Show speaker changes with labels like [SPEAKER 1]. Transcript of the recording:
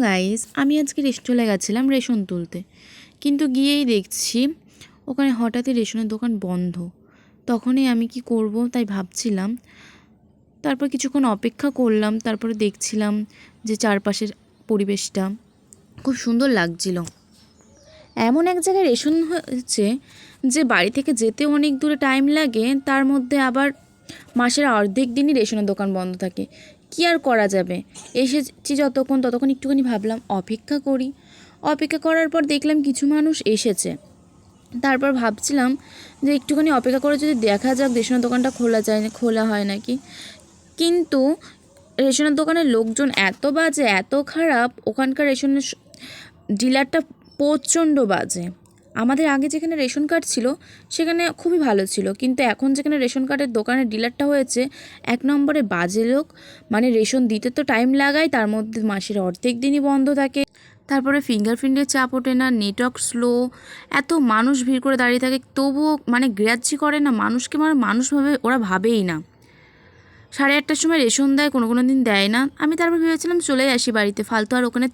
[SPEAKER 1] Guys, আমি আজকে চলে গেছিলাম রেশন তুলতে, কিন্তু গিয়েই দেখছি ওখানে হঠাৎই রেশনের দোকান বন্ধ। তখনই আমি কি করব তাই ভাবছিলাম। তারপর কিছুক্ষণ অপেক্ষা করলাম, তারপরে দেখছিলাম যে চারপাশের পরিবেশটা খুব সুন্দর লাগছিল। এমন এক জায়গায় রেশন হচ্ছে যে বাড়ি থেকে যেতে অনেক দূরে টাইম লাগে, তার মধ্যে আবার মাসের অর্ধেক দিনই রেশনের দোকান বন্ধ থাকে। কী আর করা যাবে, এসেছি ততক্ষণ একটুখানি ভাবলাম অপেক্ষা করি। অপেক্ষা করার পর দেখলাম কিছু মানুষ এসেছে। তারপর ভাবছিলাম যে একটুখানি অপেক্ষা করে যদি দেখা যাক রেশনের দোকানটা খোলা হয় নাকি। কিন্তু রেশনের দোকানের লোকজন এত বাজে, এত খারাপ, ওখানকার রেশনের ডিলারটা প্রচণ্ড বাজে। আমাদের আগে যেখানে রেশন কার্ড ছিল সেখানে খুবই ভালো ছিল, কিন্তু এখন যেখানে রেশন কার্ডের দোকানের ডিলারটা হয়েছে, এক নম্বরে বাজে লোক। মানে রেশন দিতে তো টাইম লাগায়, তার মধ্যে মাসের অর্ধেক দিনই বন্ধ থাকে। তারপরে ফিঙ্গারপ্রিন্টের চাপ ওঠে না, নেটওয়ার্ক স্লো, এত মানুষ ভিড় করে দাঁড়িয়ে থাকে, তবুও মানে গ্রাহ্য করে না মানুষকে, মানে মানুষভাবে ওরা ভাবেই না। 8:30টার সময় রেশন দেয়, কোনো দিন দেয় না। আমি তারপর ভেবেছিলাম চলে আসি বাড়িতে, ফালতু আর ওখানে